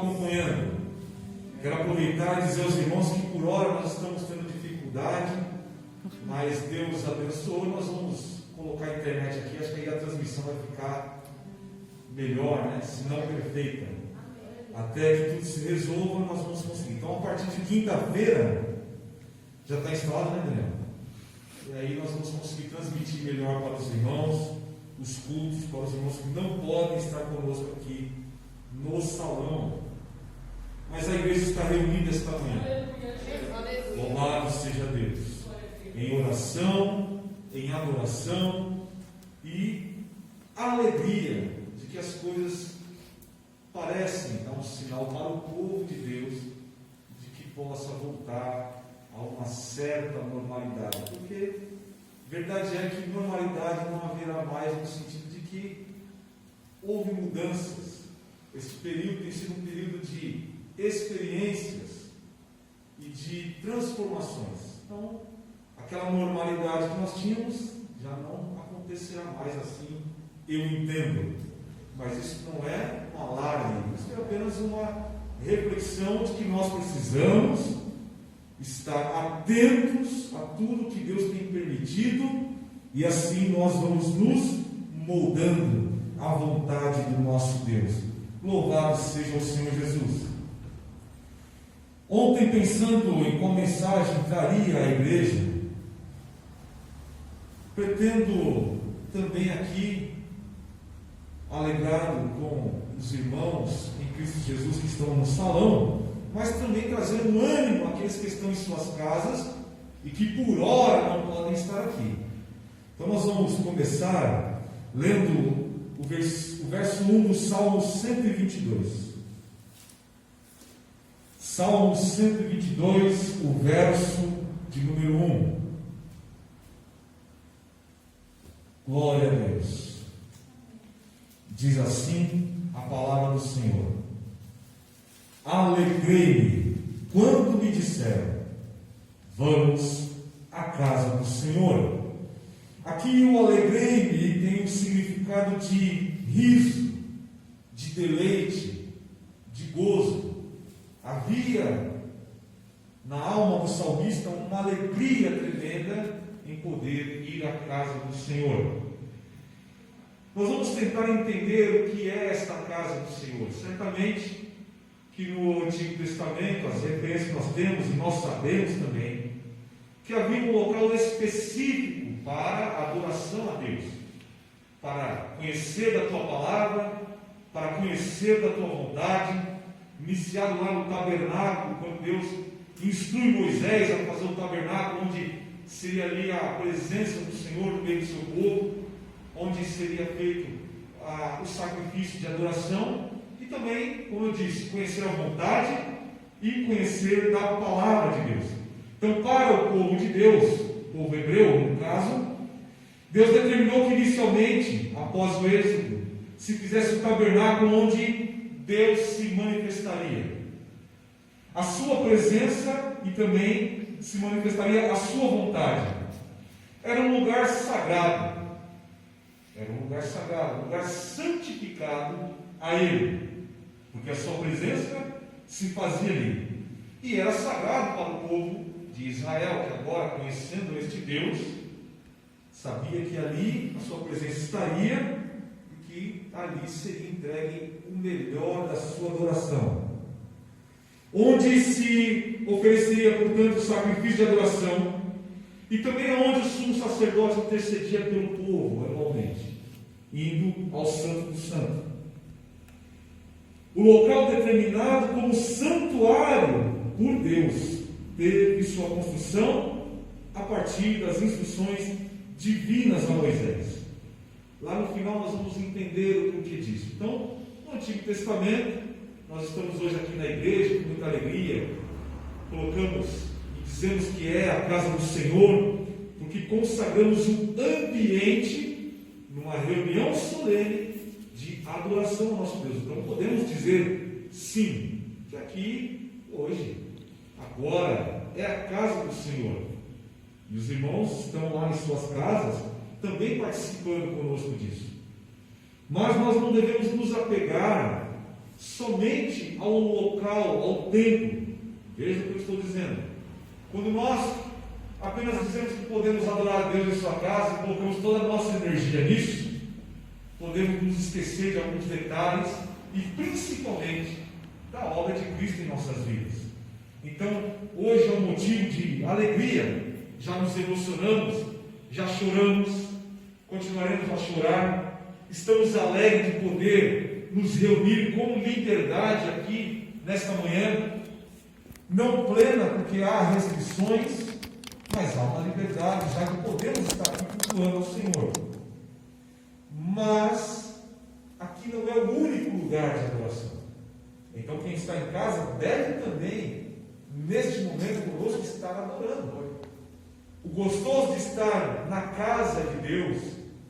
acompanhando, quero aproveitar e dizer aos irmãos que por hora nós estamos tendo dificuldade, mas Deus abençoou. Nós vamos colocar a internet aqui, acho que aí a transmissão vai ficar melhor, né? Se não perfeita. Até que tudo se resolva, nós vamos conseguir. Então, a partir de quinta-feira, já está instalado, né, Daniel? E aí nós vamos conseguir transmitir melhor para os irmãos, os cultos, para os irmãos que não podem estar conosco aqui no salão. Mas a igreja está reunida esta manhã. Louvado seja Deus. Em oração, em adoração e alegria de que as coisas parecem dar um sinal para o povo de Deus de que possa voltar a uma certa normalidade. Porque verdade é que normalidade não haverá mais, no sentido de que houve mudanças. Esse período tem sido um período de experiências e de transformações. Então, aquela normalidade que nós tínhamos já não acontecerá mais assim, eu entendo. Mas isso não é um alarme, isso é apenas uma reflexão de que nós precisamos estar atentos a tudo que Deus tem permitido, e assim nós vamos nos moldando à vontade do nosso Deus. Louvado seja o Senhor Jesus. Ontem, pensando em qual mensagem traria à igreja, pretendo também aqui, alegrado com os irmãos em Cristo Jesus que estão no salão, mas também trazer um ânimo àqueles que estão em suas casas e que por hora não podem estar aqui. Então nós vamos começar lendo o verso 1 do Salmo 122. Salmo 122, o verso de número 1. Glória a Deus. Diz assim a palavra do Senhor: alegrei-me quando me disseram, vamos à casa do Senhor. Aqui o alegrei-me tem o significado de riso, de deleite, de gozo. Havia na alma do salmista uma alegria tremenda em poder ir à casa do Senhor. Nós vamos tentar entender o que é esta casa do Senhor. Certamente que no Antigo Testamento, as referências que nós temos, e nós sabemos também, que havia um local específico para a adoração a Deus, para conhecer da Tua palavra, para conhecer da Tua vontade, iniciado lá no tabernáculo, quando Deus instrui Moisés a fazer o tabernáculo, onde seria ali a presença do Senhor no meio do seu povo, onde seria feito o sacrifício de adoração, e também, como eu disse, conhecer a vontade e conhecer da palavra de Deus. Então, para o povo de Deus, o povo hebreu, no caso, Deus determinou que inicialmente, após o êxodo, se fizesse um tabernáculo onde Deus se manifestaria. A sua presença e também se manifestaria a sua vontade. Era um lugar sagrado. Era um lugar sagrado, um lugar santificado a Ele, porque a sua presença se fazia ali. E era sagrado para o povo de Israel, que agora, conhecendo este Deus, sabia que ali a sua presença estaria e que ali seria entregue o melhor da sua adoração. Onde se ofereceria, portanto, o sacrifício de adoração, e também onde o sumo sacerdote intercedia pelo povo, anualmente, indo ao Santo do Santo. O local determinado como santuário por Deus teve sua construção a partir das instruções divinas a Moisés. Lá no final nós vamos entender o que disso. Então, no Antigo Testamento, nós estamos hoje aqui na igreja com muita alegria, colocamos e dizemos que é a casa do Senhor, porque consagramos um ambiente numa reunião solene de adoração ao nosso Deus. Então podemos dizer sim, que aqui, hoje, agora, é a casa do Senhor. E os irmãos estão lá em suas casas, também participando conosco disso. Mas nós não devemos nos apegar somente ao local, ao templo. Veja o que eu estou dizendo. Quando nós apenas dizemos que podemos adorar a Deus em sua casa e colocamos toda a nossa energia nisso, podemos nos esquecer de alguns detalhes e principalmente da obra de Cristo em nossas vidas. Então, hoje é um motivo de alegria, já nos emocionamos, já choramos, continuaremos a chorar, estamos alegres de poder nos reunir com liberdade aqui nesta manhã, não plena porque há restrições, mas há uma liberdade, já que podemos estar aqui cultuando ao Senhor. Mas aqui não é o único lugar de adoração. Então quem está em casa deve também, neste momento conosco, estar adorando. O gostoso de estar na casa de Deus,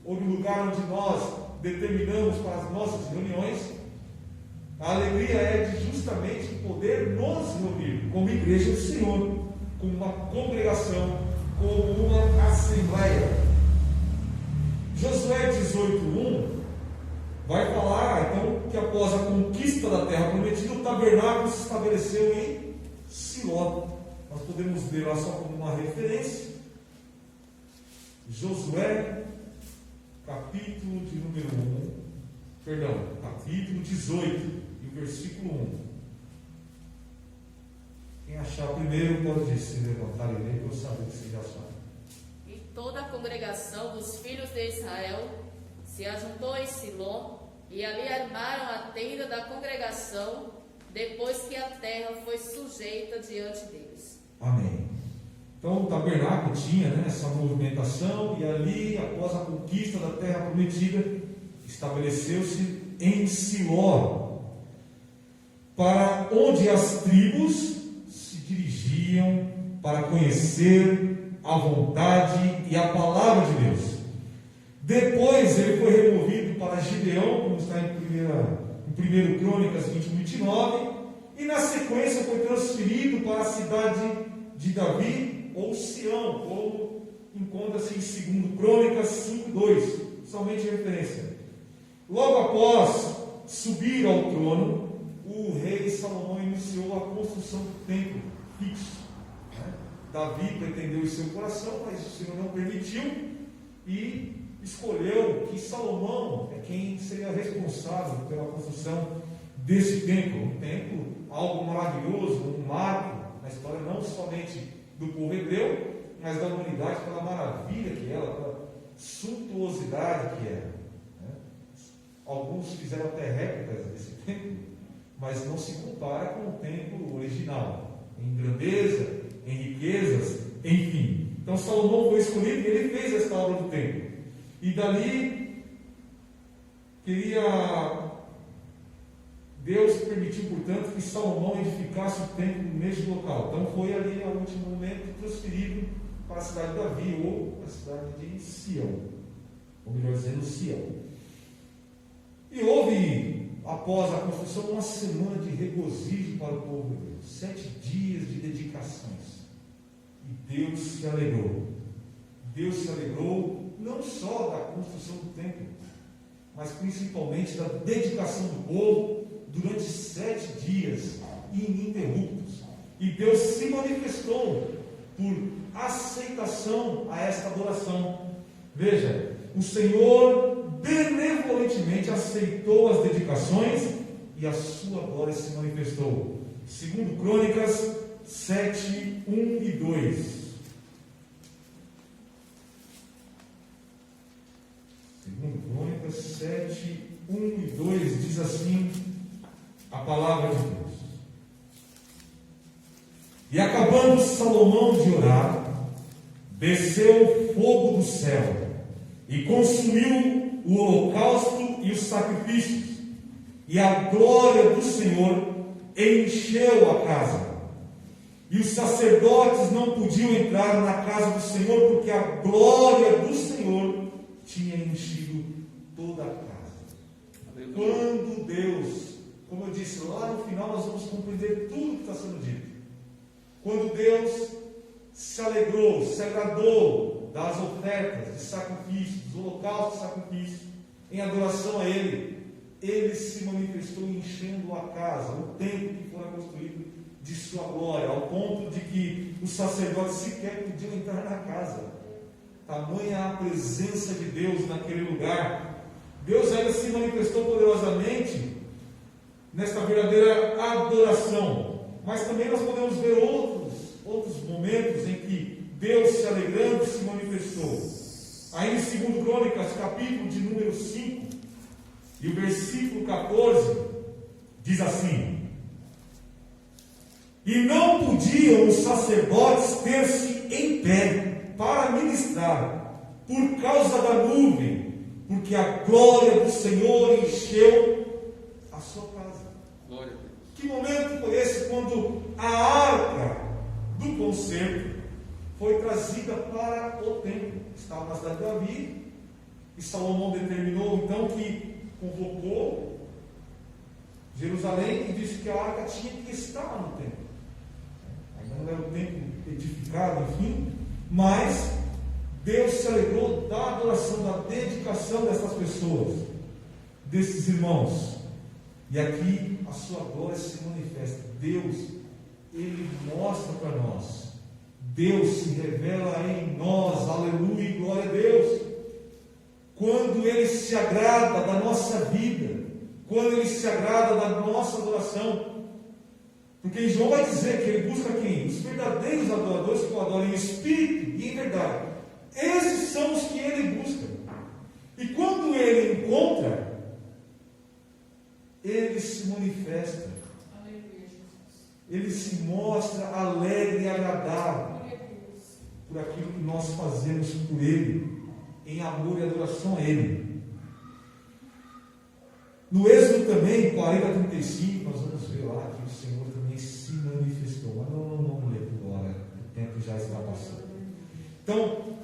ou no lugar onde nós determinamos para as nossas reuniões, a alegria é de justamente poder nos reunir como igreja do Senhor, como uma congregação, como uma assembleia. Josué 18:1 vai falar então que após a conquista da terra prometida, o tabernáculo se estabeleceu em Siló. Nós podemos ler lá só como uma referência. Josué, capítulo 18, e o versículo 1. Quem achar primeiro pode se levantar e ler, para eu saber que vocês já sabem. E toda a congregação dos filhos de Israel se ajuntou em Siló, e ali armaram a tenda da congregação, depois que a terra foi sujeita diante deles. Amém. Então o tabernáculo tinha essa movimentação, e ali, após a conquista da terra prometida, estabeleceu-se em Siló, para onde as tribos se dirigiam para conhecer a vontade e a palavra de Deus. Depois ele foi removido para Gibeão, como está em 1 Crônicas 21:29, e na sequência foi transferido para a cidade de Davi, ou Sião, como encontra-se em 2 Crônicas 5:2, somente referência. Logo após subir ao trono, o rei Salomão iniciou a construção do templo fixo. Davi pretendeu em seu coração, mas o Senhor não permitiu, e escolheu que Salomão é quem seria responsável pela construção desse templo. Um templo, algo maravilhoso, um marco na história não somente do povo hebreu, mas da humanidade, pela maravilha que era, pela suntuosidade que era. Alguns fizeram até réplicas desse templo, mas não se compara com o templo original, em grandeza, em riquezas, enfim. Então Salomão foi escolhido e ele fez esta obra do templo. E dali, Deus permitiu, portanto, que Salomão edificasse o templo no mesmo local. Então foi ali, ao último momento, transferido para a cidade de Davi, ou a cidade de Sião, ou melhor dizendo, Sião. E houve, após a construção, uma semana de regozijo para o povo de Deus, 7 dias de dedicações. E Deus se alegrou. Deus se alegrou não só da construção do templo, mas principalmente da dedicação do povo durante 7 dias ininterruptos. E Deus se manifestou por aceitação a esta adoração. Veja, o Senhor benevolentemente aceitou as dedicações e a sua glória se manifestou. 2 Crônicas 7, 1 e 2. 2 Crônicas 7, 1 e 2 diz assim a palavra de Deus. E acabando Salomão de orar, desceu fogo do céu e consumiu o holocausto e os sacrifícios, e a glória do Senhor encheu a casa. E os sacerdotes não podiam entrar na casa do Senhor, porque a glória do Senhor tinha enchido toda a casa. Quando Deus, como eu disse, lá no final nós vamos compreender tudo que está sendo dito. Quando Deus se alegrou, se agradou das ofertas de sacrifício, dos holocaustos de sacrifício, em adoração a Ele, Ele se manifestou enchendo a casa, o templo que fora construído de sua glória, ao ponto de que os sacerdotes sequer podiam entrar na casa. Tamanha a presença de Deus naquele lugar. Deus ainda se manifestou poderosamente nesta verdadeira adoração. Mas também nós podemos ver outros momentos em que Deus, se alegrando, se manifestou. Aí em 2 Crônicas, capítulo de número 5, e o versículo 14, diz assim: e não podiam os sacerdotes ter-se em pé para ministrar, por causa da nuvem, porque a glória do Senhor encheu a sua casa. Glória a Deus. Que momento foi esse quando a arca do concerto foi trazida para o templo? Estava na cidade de Davi, e Salomão determinou então que convocou Jerusalém e disse que a arca tinha que estar no templo. Ainda não era o templo edificado, enfim, mas Deus se alegrou da adoração, da dedicação dessas pessoas, desses irmãos. E aqui a sua glória se manifesta. Deus, Ele mostra para nós. Deus se revela em nós. Aleluia e glória a Deus. Quando Ele se agrada da nossa vida, quando Ele se agrada da nossa adoração. Porque João vai dizer que Ele busca quem? Os verdadeiros adoradores que o adoram em espírito e em verdade. Esses são os que Ele busca. E quando Ele encontra, Ele se manifesta. Ele se mostra alegre e agradável por aquilo que nós fazemos por Ele, em amor e adoração a Ele. No Êxodo também, 40:35, nós vamos ver lá que o Senhor também se manifestou. Mas não vamos ler por agora, o tempo já está passando. Então,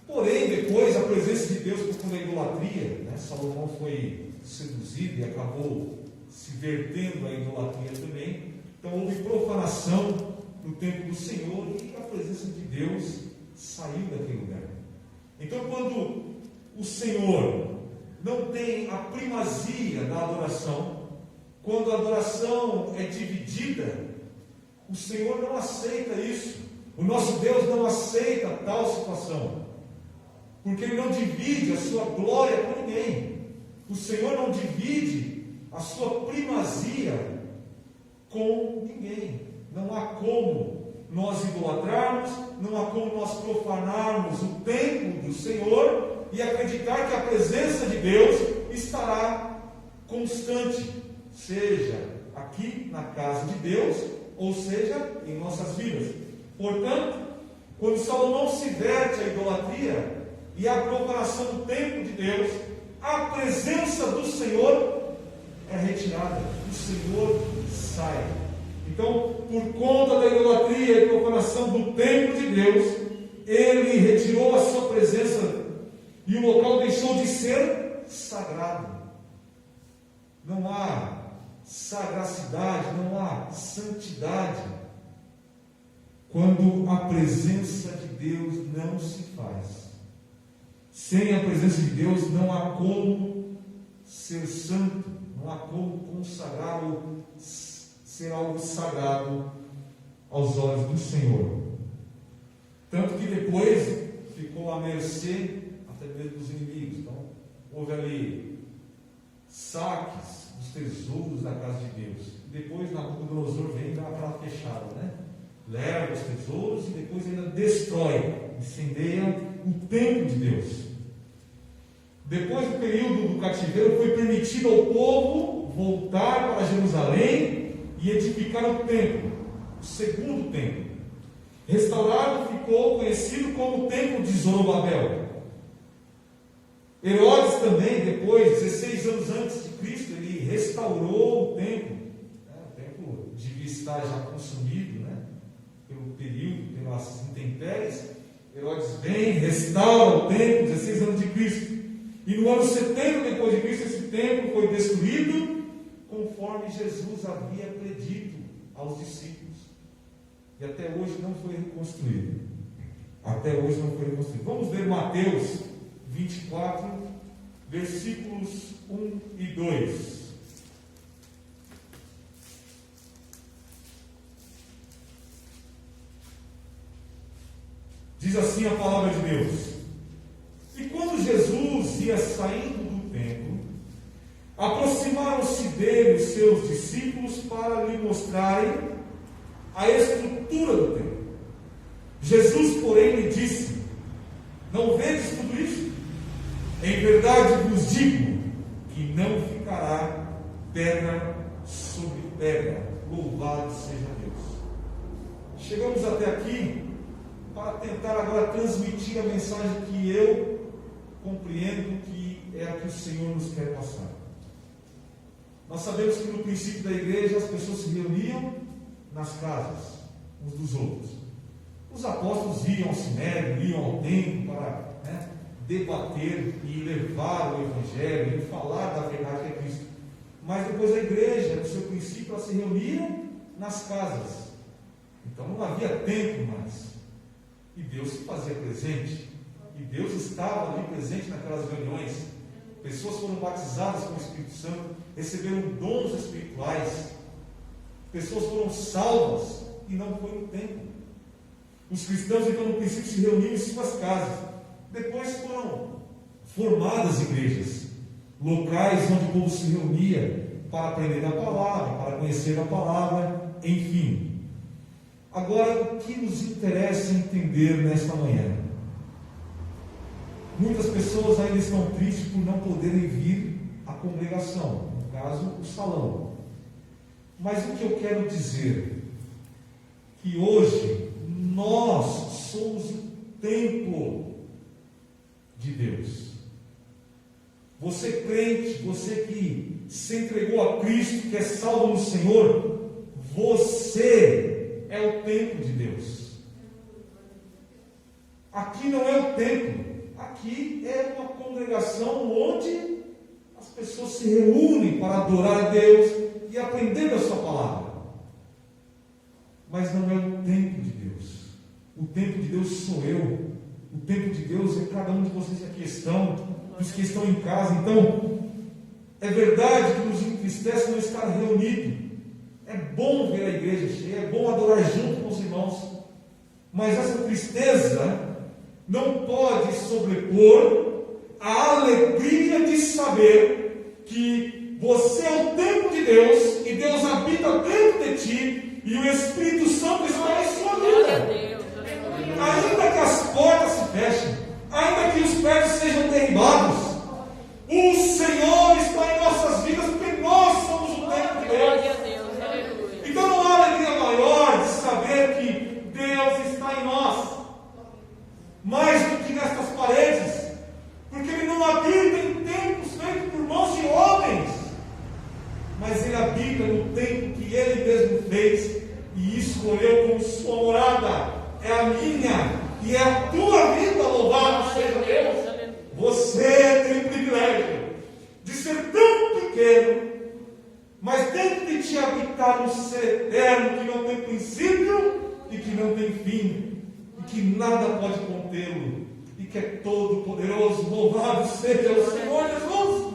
porém, depois a presença de Deus por conta da idolatria, né? Salomão foi seduzido e acabou se vertendo à idolatria também. Então houve profanação no templo do Senhor e a presença de Deus saiu daquele lugar. Então, quando o Senhor não tem a primazia da adoração, quando a adoração é dividida, o Senhor não aceita isso. O nosso Deus não aceita tal situação, porque Ele não divide a sua glória com ninguém. O Senhor não divide a sua primazia com ninguém. Não há como nós idolatrarmos, não há como nós profanarmos o templo do Senhor e acreditar que a presença de Deus estará constante, seja aqui na casa de Deus, ou seja em nossas vidas. Portanto, quando Salomão se verte à idolatria e à profanação do templo de Deus, a presença do Senhor é retirada, o Senhor sai. Então, por conta da idolatria e profanação do templo de Deus, Ele retirou a sua presença e o local deixou de ser sagrado. Não há sagacidade, não há santidade quando a presença de Deus não se faz. Sem a presença de Deus não há como ser santo, não há como consagrar ou ser algo sagrado aos olhos do Senhor. Tanto que depois ficou à mercê até mesmo dos inimigos. Então, houve ali saques dos tesouros da casa de Deus. E depois Nabucodonosor vem e dá aquela fechada, né? Leva os tesouros e depois ainda destrói, incendeia o templo de Deus. Depois do período do cativeiro, foi permitido ao povo voltar para Jerusalém e edificar o templo, o segundo templo. Restaurado ficou conhecido como o templo de Zorobabel. Herodes também, depois, 16 anos antes de Cristo, ele restaurou o templo. O templo devia estar já consumido, né? Pelo período, pelas intempéries. Herodes vem, restaura o templo, 16 anos de Cristo. E no ano 70 depois de Cristo, esse templo foi destruído, conforme Jesus havia predito aos discípulos. E até hoje não foi reconstruído. Até hoje não foi reconstruído. Vamos ver Mateus 24, versículos 1 e 2. Diz assim a palavra de Deus: e quando Jesus ia saindo do templo, aproximaram-se dele os seus discípulos para lhe mostrarem a estrutura do templo. Jesus, porém, lhe disse: não vedes tudo isso? Em verdade vos digo que não ficará pedra sobre pedra. Louvado seja Deus. Chegamos até aqui para tentar agora transmitir a mensagem que eu compreendo que é a que o Senhor nos quer passar. Nós sabemos que no princípio da igreja as pessoas se reuniam nas casas uns dos outros. Os apóstolos iam ao sinédrio, iam ao templo para debater e levar o Evangelho e falar da verdade que é Cristo. Mas depois a igreja, no seu princípio, ela se reunia nas casas. Então não havia templo mais. E Deus se fazia presente. E Deus estava ali presente naquelas reuniões. Pessoas foram batizadas com o Espírito Santo, receberam dons espirituais. Pessoas foram salvas e não foi no templo. Os cristãos, então, no princípio, se reuniam em suas casas. Depois foram formadas igrejas, locais onde o povo se reunia para aprender da palavra, para conhecer a palavra, enfim. Agora, o que nos interessa entender nesta manhã? Muitas pessoas ainda estão tristes por não poderem vir à congregação, no caso, o salão. Mas o que eu quero dizer? Que hoje nós somos o templo de Deus. Você crente, você que se entregou a Cristo, que é salvo no Senhor, você é o templo de Deus. Aqui não é o templo, aqui é uma congregação onde as pessoas se reúnem para adorar a Deus e aprender a sua palavra. Mas não é o templo de Deus. O templo de Deus sou eu. O templo de Deus é cada um de vocês que aqui estão, os que estão em casa. Então, é verdade que nos entristece não estar reunido. É bom ver a igreja cheia, é bom adorar junto com os irmãos. Mas essa tristeza não pode sobrepor a alegria de saber que você é o templo de Deus e Deus habita dentro de ti e o Espírito Santo está em sua vida. Ainda que as portas se fechem, ainda que os prédios sejam derribados, o Senhor está em nossas vidas, porque nós somos o templo de Deus. Então não há alegria maior de saber que Deus está em nós, mais do que nestas paredes, porque Ele não habita em templos feitos por mãos de homens, mas Ele habita no templo que Ele mesmo fez e escolheu como sua morada. É a minha e é a tua vida, louvado seja Deus. Você tem o privilégio de ser tão pequeno, mas dentro de ti habitar um ser eterno que não tem princípio e que não tem fim, e que nada pode contê-lo, e que é todo poderoso. Louvado seja o Senhor Jesus,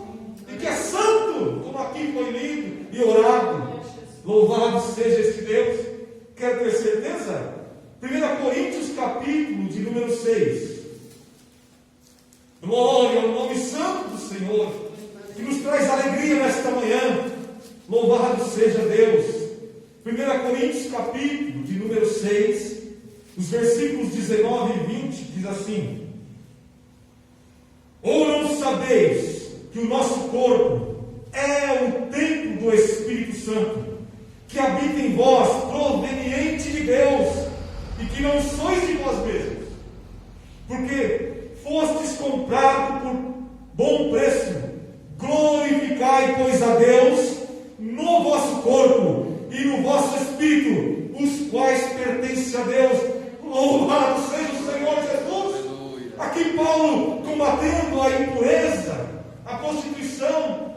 e que é santo, como aqui foi lido e orado. Louvado seja este Deus. Quer ter certeza? 1 Coríntios capítulo de número 6. Glória ao nome santo do Senhor, que nos traz alegria nesta manhã. Louvado seja Deus. 1 Coríntios capítulo de número 6, os versículos 19 e 20, diz assim: ou não sabeis que o nosso corpo é o templo do Espírito Santo, que habita em vós, proveniente de Deus, e que não sois de vós mesmos, porque fostes comprado por bom preço. Glorificai, pois, a Deus no vosso corpo e no vosso espírito, os quais pertencem a Deus. Louvado seja o Senhor Jesus. Aqui Paulo combatendo a impureza, a prostituição.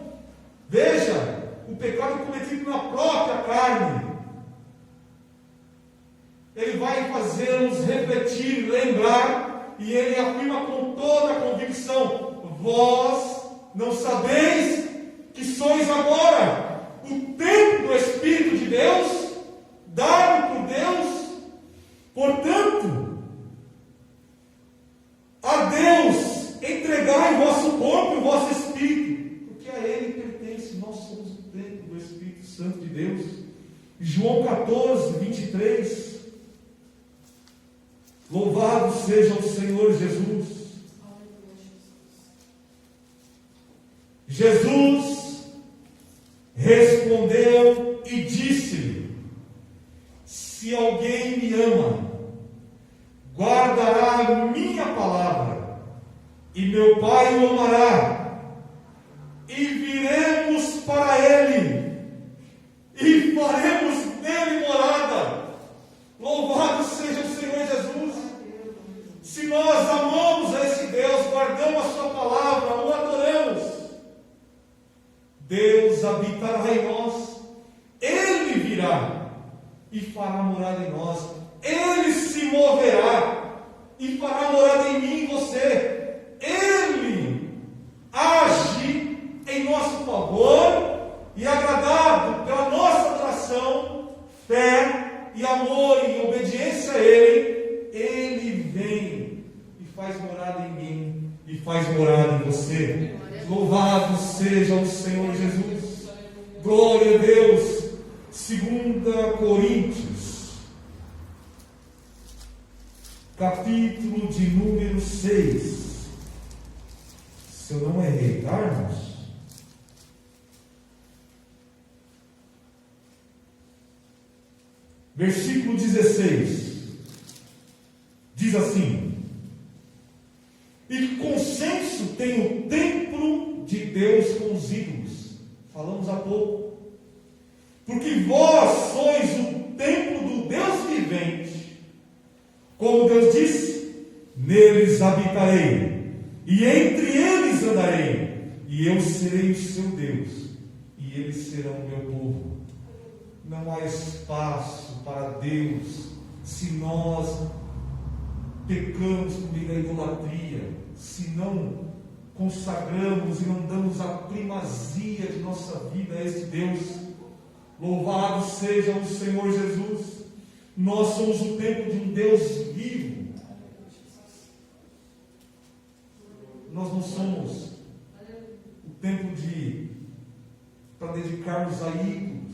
Veja, o pecado cometido na própria carne. Ele vai fazer-nos refletir, lembrar, e ele afirma com toda a convicção: vós não sabeis que sois agora o templo do Espírito de Deus, dado por Deus? Portanto, João 14, 23. Louvado seja o Senhor Jesus. Jesus respondeu e disse-lhe: se alguém me ama, guardará a minha palavra, e meu Pai o amará, e viremos para ele, e faremos nele morada. Louvado seja o Senhor Jesus. Se nós amamos a esse Deus, guardamos a sua palavra, o adoramos, Deus habitará em nós, Ele virá e fará morada em nós, Ele se moverá e fará morada em mim e em você, Ele age em nosso favor e agradado pela nossa atração, fé e amor e obediência a Ele, Ele vem e faz morada em mim e faz morada em você. Louvado seja o Senhor Jesus. Glória a Deus. 2 Coríntios, capítulo de número 6. Se eu não errei, tá, irmãos? Versículo 16. Diz assim: e que consenso tem o templo de Deus com os ídolos? Falamos há pouco. Porque vós sois o templo do Deus vivente. Como Deus disse: neles habitarei, e entre eles andarei, e eu serei o seu Deus, e eles serão o meu povo. Não há espaço para Deus se nós pecamos por meio da idolatria, se não consagramos e não damos a primazia de nossa vida a esse Deus. Louvado seja o Senhor Jesus. Nós somos o templo de um Deus vivo. Nós não somos o templo para dedicarmos a ídolos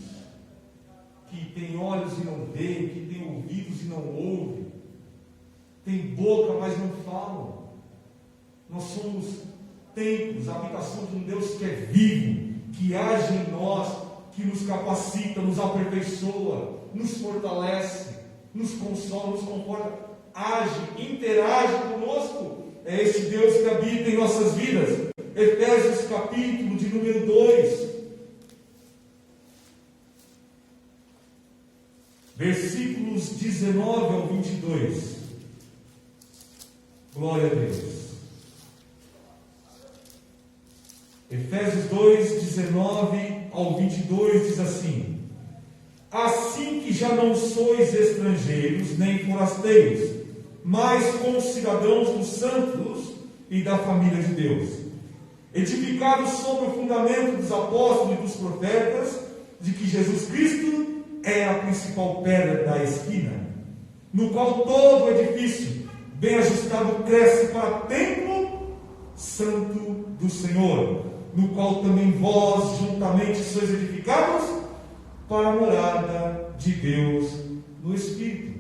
que tem olhos e não veem, que tem ouvidos e não ouvem, tem boca, mas não falam. Nós somos templos, a habitação de um Deus que é vivo, que age em nós, que nos capacita, nos aperfeiçoa, nos fortalece, nos consola, nos conforta, age, interage conosco. É esse Deus que habita em nossas vidas. Efésios capítulo de número 2, versículos 19 ao 22. Glória a Deus. Efésios 2, 19 ao 22 diz assim: assim que já não sois estrangeiros nem forasteiros, mas concidadãos dos santos e da família de Deus, edificados sobre o fundamento dos apóstolos e dos profetas, de que Jesus Cristo é a principal pedra da esquina, no qual todo o edifício bem ajustado cresce para templo santo do Senhor, no qual também vós juntamente sois edificados para a morada de Deus no Espírito.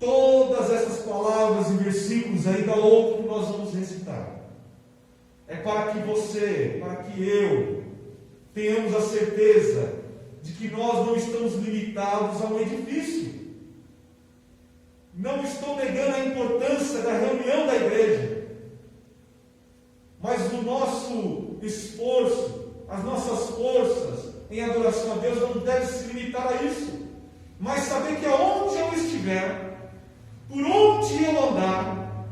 Todas essas palavras e versículos aí da outra que nós vamos recitar é para que você, para que eu tenhamos a certeza de que nós não estamos limitados a um edifício. Não estou negando a importância da reunião da igreja, mas o nosso esforço, as nossas forças em adoração a Deus não deve se limitar a isso, mas saber que aonde eu estiver, por onde eu andar,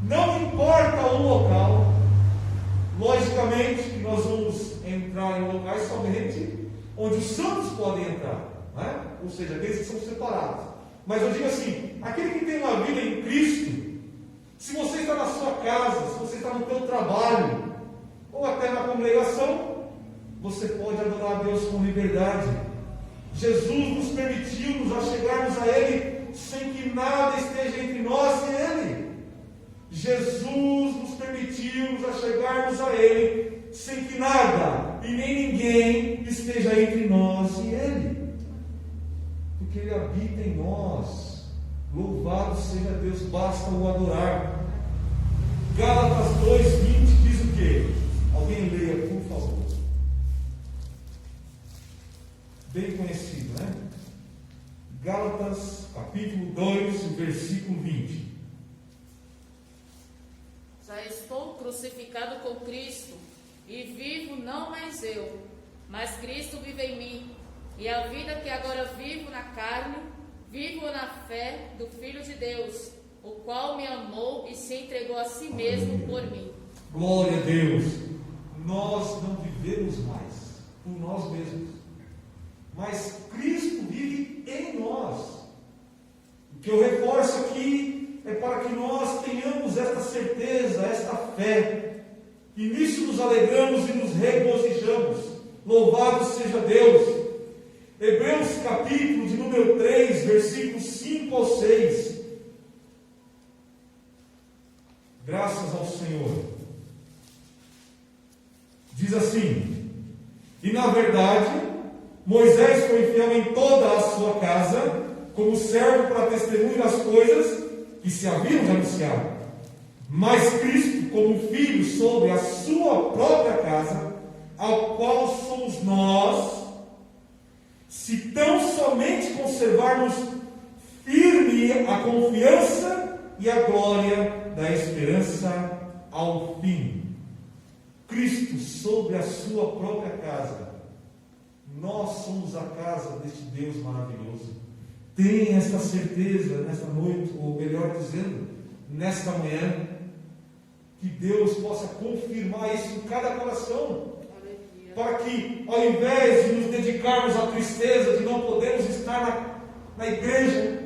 não importa o local. Logicamente que nós vamos entrar em locais somente onde os santos podem entrar, né? Ou seja, aqueles que são separados. Mas eu digo assim, aquele que tem uma vida em Cristo, se você está na sua casa, se você está no seu trabalho, ou até na congregação, você pode adorar a Deus com liberdade. Jesus nos permitiu nos achegarmos a Ele sem que nada esteja entre nós e Ele. Jesus nos permitiu nos achegarmos a Ele sem que nada e nem ninguém esteja entre nós e Ele. porque Ele habita em nós. Louvado seja Deus, basta o adorar. Gálatas 2:20 diz o quê? Alguém leia, por favor. Bem conhecido, né? Gálatas, capítulo 2, versículo 20. Já estou crucificado com Cristo, e vivo não mais eu, mas Cristo vive em mim. E a vida que agora vivo na carne, vivo na fé do Filho de Deus, o qual me amou e se entregou a si mesmo por mim. Glória a Deus. Nós não vivemos mais por nós mesmos, mas Cristo vive em nós. O que eu reforço aqui é para que nós tenhamos esta certeza, esta fé, e nisso nos alegramos e nos regozijamos. Louvado seja Deus. Hebreus capítulo de número 3, versículos 5 ao 6. Graças ao Senhor. Diz assim: e na verdade, Moisés foi fiel em toda a sua casa, como servo para testemunho das coisas que se haviam de anunciar. Mas Cristo, como filho sobre a sua própria casa, ao qual somos nós, se tão somente conservarmos firme a confiança e a glória da esperança ao fim. Cristo sobre a sua própria casa. Nós somos a casa deste Deus maravilhoso. Tenha esta certeza nesta noite, ou melhor dizendo, nesta manhã, que Deus possa confirmar isso em cada coração, para que, ao invés de nos dedicarmos à tristeza de não podermos estar na igreja,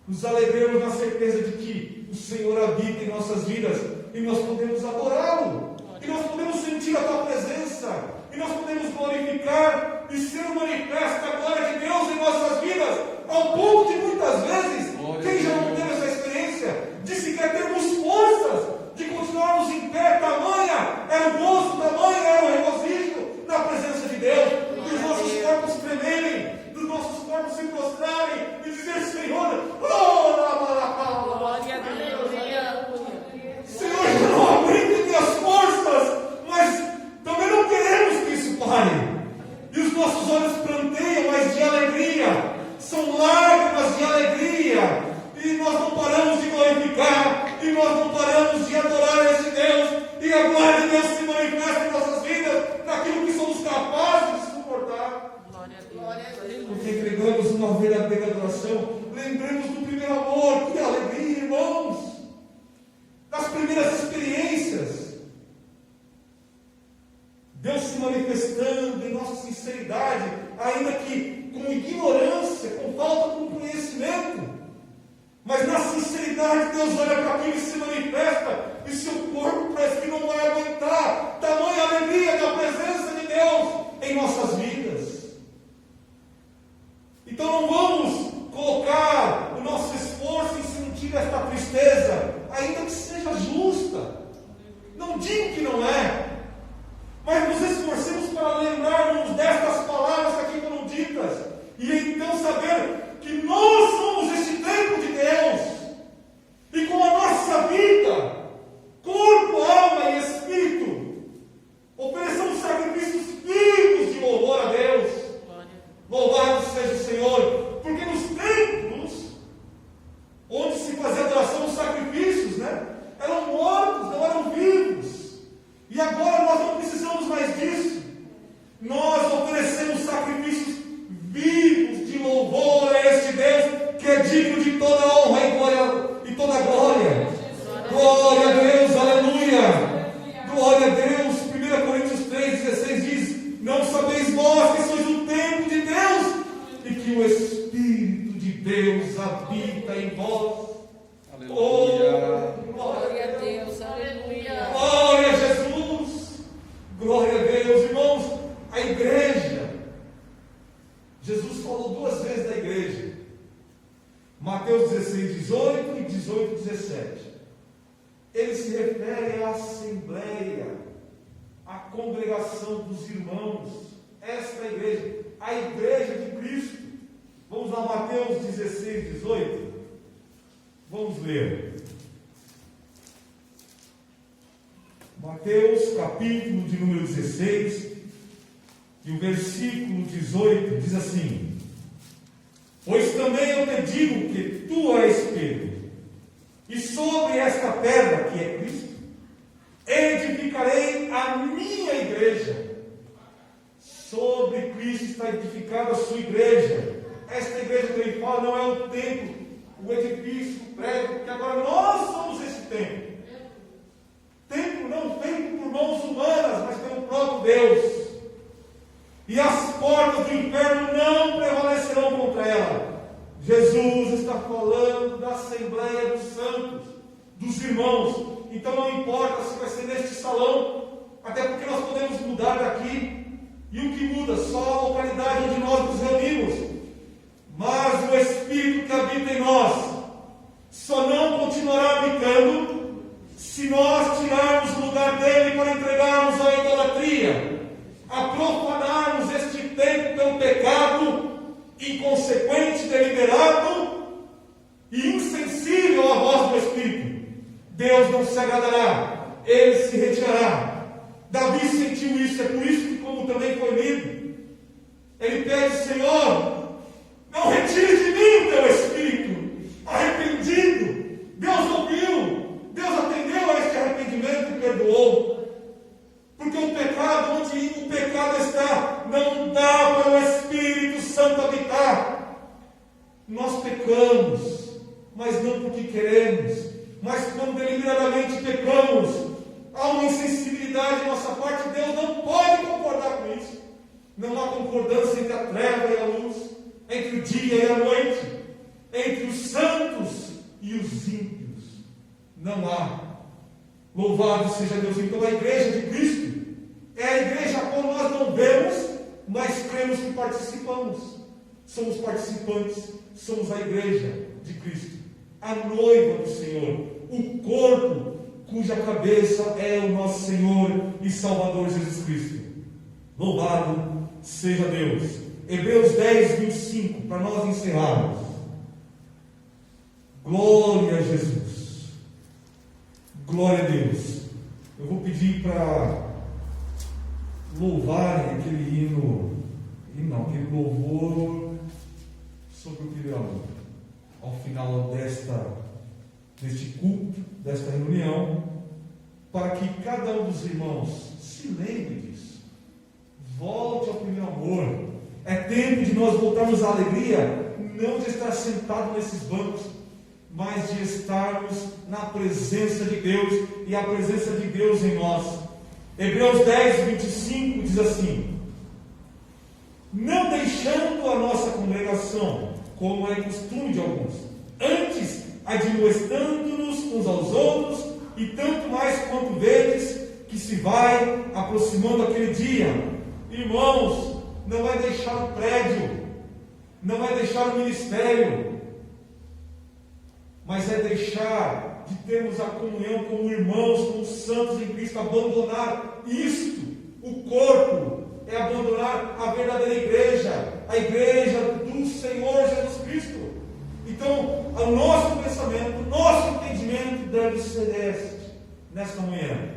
nos alegremos na certeza de que o Senhor habita em nossas vidas e nós podemos adorá-lo, e nós podemos sentir a tua presença, e nós podemos glorificar e ser manifesta a glória de Deus em nossas vidas, ao ponto de muitas vezes, quem já não teve essa experiência, de sequer termos forças de continuarmos em pé, tamanha era o gozo, tamanha era o regozijo na presença de Deus, dos nossos corpos tremerem, dos nossos corpos se prostrarem e dizer: Senhor, glória a Deus, Senhor, eu não aguento minhas forças, mas também não queremos que isso pare. E os nossos olhos pranteiam, mas de alegria, são lágrimas de alegria, e nós não paramos de glorificar, e nós não paramos de adorar esse Deus, e a glória de Deus se manifesta em nossas vidas, naquilo que somos capazes de suportar. Glória a Deus. Porque entregamos uma verdadeira adoração. Lembremos do primeiro amor, que alegria, irmãos, das primeiras experiências, Deus se manifestando em nossa sinceridade, ainda que com ignorância, com falta de conhecimento. Mas na sinceridade, Deus olha para aquilo e se manifesta, e seu corpo parece que não vai aguentar tamanha alegria da presença de Deus em nossas vidas. Então não vamos colocar o nosso esforço em sentir esta tristeza, ainda que seja justa. Não digo que não é, mas nos esforcemos para lembrarmos destas palavras que aqui foram ditas, e então saber que nós somos esse templo de Deus, e com a nossa vida, corpo, alma e espírito, ofereçamos sacrifícios vivos de louvor a Deus. Louvado seja o Senhor, porque nos templos onde se fazia adoração, os sacrifícios, eram mortos, não eram vivos. E agora nós não precisamos mais disso. Nós oferecemos sacrifícios vivos de louvor a este Deus, que é digno de toda honra e toda glória. Glória a Deus, aleluia. Glória a Deus. 1 Coríntios 3,16 diz: não sabeis vós que sois o templo de Deus, e que o Espírito de Deus habita em vós. Aleluia. Glória a Deus, aleluia. Glória a Jesus. Glória a Deus, irmãos. A igreja, Jesus falou duas vezes da igreja, Mateus 16:18 e 18:17. Ele se refere à assembleia, à congregação dos irmãos. Esta é a igreja de Cristo. Vamos Mateus 16, 18? Vamos ler. Mateus, capítulo de número 16, e o versículo 18 diz assim: Pois também eu te digo que tu és Pedro, e sobre esta pedra, que é Cristo, edificarei a minha igreja. Sobre Cristo está edificada a sua igreja. Esta igreja que ele fala não é o templo, o edifício, o prédio, porque agora nós somos esse templo. Templo não feito por mãos humanas, mas pelo próprio Deus. E as portas do inferno não prevalecerão contra ela. Jesus está falando da Assembleia dos Santos, dos irmãos. Então não importa se vai ser neste salão, até porque nós podemos mudar daqui. E o que muda? Só a localidade onde nós nos reunimos. Mas o Espírito que habita em nós só não continuará habitando se nós tirarmos o lugar dele para entregarmos à idolatria, a profanarmos este templo pelo pecado inconsequente, deliberado e insensível à voz do Espírito. Deus não se agradará, ele se retirará. Davi sentiu isso, é por isso que, como também foi lido, ele pede: Senhor, não retire de mim o teu Espírito. Arrependido, Deus ouviu, Deus atendeu a este arrependimento e perdoou. Porque o pecado, onde o pecado está, não dá para o Espírito Santo habitar. Nós pecamos, mas não porque queremos, mas quando deliberadamente pecamos, há uma insensibilidade da nossa parte. Deus não pode concordar com isso. Não há concordância entre a treva e a luz, entre o dia e a noite, entre os santos e os ímpios. Não há. Louvado seja Deus. Então a igreja de Cristo é a igreja a qual nós não vemos, mas cremos que participamos. Somos participantes, somos a igreja de Cristo, a noiva do Senhor, o corpo cuja cabeça é o nosso Senhor e Salvador Jesus Cristo. Louvado seja Deus. Hebreus 10, 25, para nós encerrarmos. Glória a Jesus. Glória a Deus. Eu vou pedir para louvarem aquele aquele louvor sobre o criador. Ao final deste culto, desta reunião, para que cada um dos irmãos se lembre disso. Volte ao primeiro amor. É tempo de nós voltarmos à alegria, não de estar sentado nesses bancos, mas de estarmos na presença de Deus e a presença de Deus em nós. Hebreus 10, 25 diz assim: não deixando a nossa congregação, como é costume de alguns, antes admoestando-nos uns aos outros, e tanto mais quanto vedes que se vai aproximando aquele dia. Irmãos, não vai deixar o prédio, não vai deixar o ministério, mas é deixar de termos a comunhão como irmãos, como santos em Cristo, abandonar isto. O corpo é abandonar a verdadeira igreja, a igreja do Senhor Jesus Cristo. Então, o nosso pensamento, o nosso entendimento deve ser este, nesta manhã,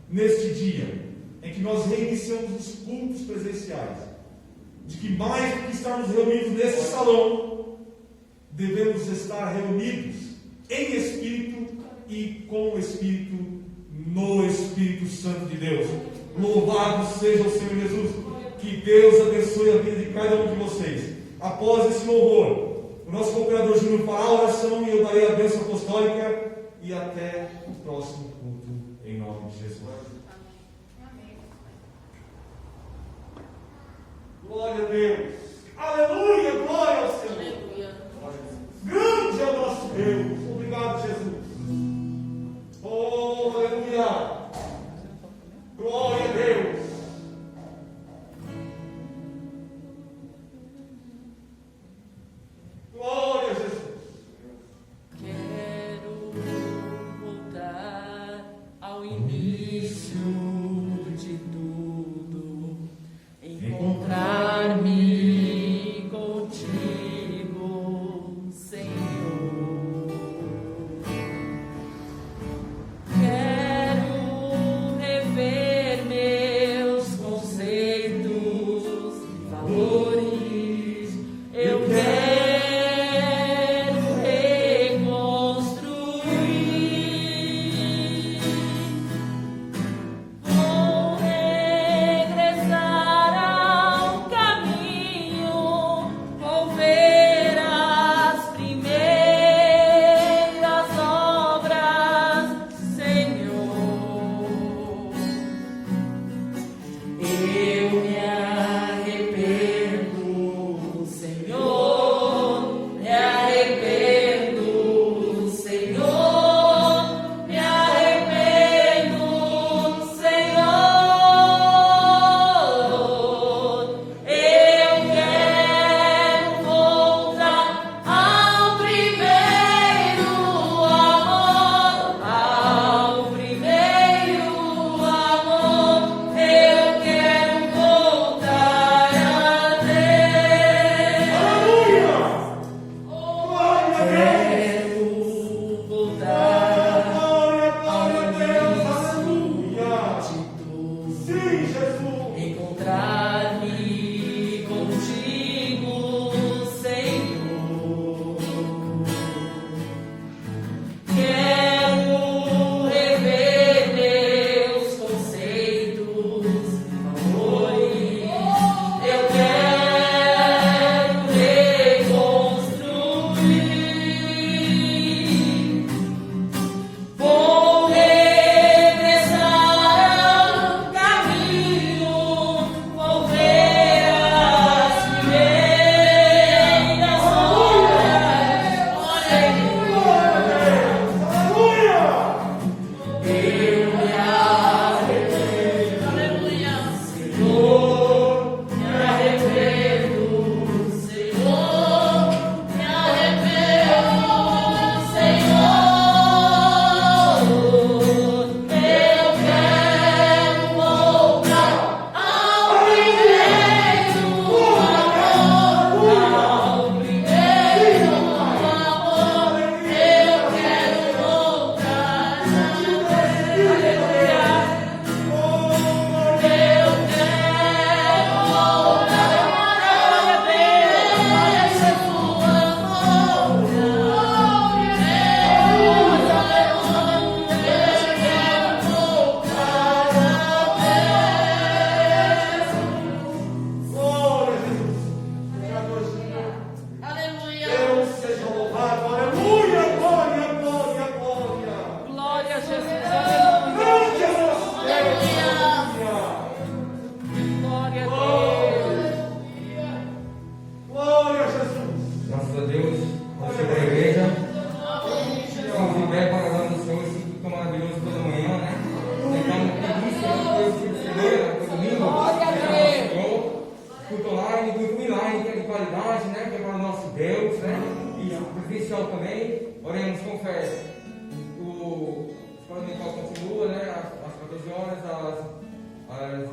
neste dia, em que nós reiniciamos os cultos presenciais, de que mais do que estarmos reunidos nesse salão, devemos estar reunidos em Espírito e com o Espírito, no Espírito Santo de Deus. Louvado seja o Senhor Jesus. Que Deus abençoe a vida de cada um de vocês. Após esse louvor, o nosso cooperador Júnior fará a oração e eu darei a bênção apostólica. E até o próximo culto, em nome de Jesus. Amém. Glória a Deus. Aleluia, glória ao Senhor. Aleluia. Grande é o nosso Deus. Obrigado, Jesus. Oh, aleluia. Glória a Deus. Glória a Jesus. Quero voltar ao início de tudo, encontrar-me contigo. Deus, né? E o presencial também. Oremos com fé. O escola dominical continua, né? Às 14 horas, às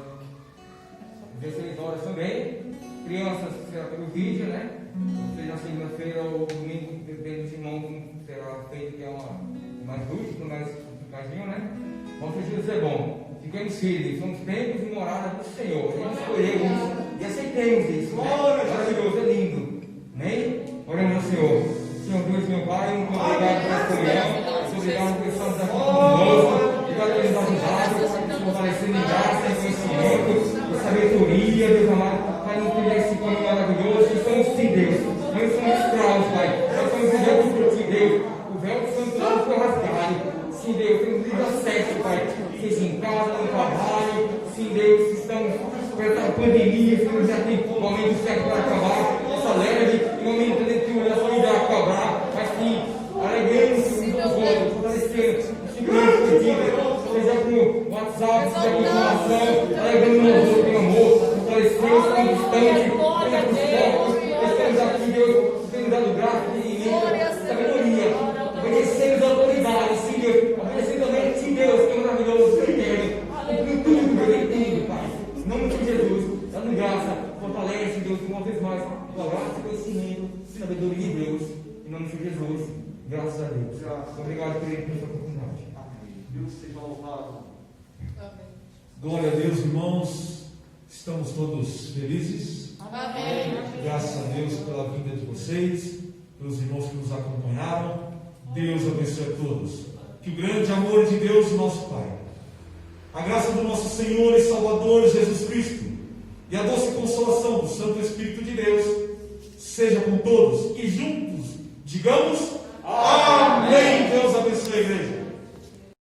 16 horas também. Crianças será pelo vídeo, né? Ou seja, na segunda-feira ou domingo, dependendo dos irmãos, será feito que é mais lúdico, mais complicadinho, né? Mas Jesus é bom. Fiquemos firmes, somos templos e morada do Senhor. A gente escolheu isso e aceitemos isso. Né? Maravilhoso, é lindo. Amém? Oremos ao Senhor. Senhor Deus, meu Pai, muito obrigado pela comunhão. Muito obrigado por estarmos aqui conosco. Obrigado por nos ajudar, por fortalecer em graça, em conhecimento, em sabedoria, Deus amado, para nos trilhar esse caminho maravilhoso. Que somos sim, Deus. Nós somos escravos, Pai. Nós somos guiados por Ti, Deus. O véu do Santo Deus foi rasgado. Sim, Deus, temos livre acesso, Pai. Seja em casa, no trabalho. Sim, Deus, estamos com essa pandemia, Senhor, já tem um momento certo para acabar. Essa leve, em momento de que a sua irá acabar. Mas sim, alegremos-nos uns aos outros, fortalecendo. Seja com WhatsApp, seja com informação, alegrando uns aos outros em amor, fortalecendo, conquistante, estamos aqui, Deus, tendo dado graça e sabedoria, obedecendo as autoridades, sim, Deus, obedecendo também a Ti, Deus, que é maravilhoso, eterno, cumprindo tudo, Deus, em tudo, Pai, em nome de Jesus, dando graça, fortalece, Deus, uma vez mais, com a graça e conhecimento, sabedoria de Deus, em nome de Jesus, graças a Deus. Obrigado por essa oportunidade. Deus seja louvado. Glória a Deus, irmãos. Estamos todos felizes. Amém. Graças a Deus pela vinda de vocês, pelos irmãos que nos acompanharam. Deus abençoe a todos. Que o grande amor de Deus, nosso Pai, a graça do nosso Senhor e Salvador Jesus Cristo e a doce consolação do Santo Espírito de Deus seja com todos e juntos digamos amém.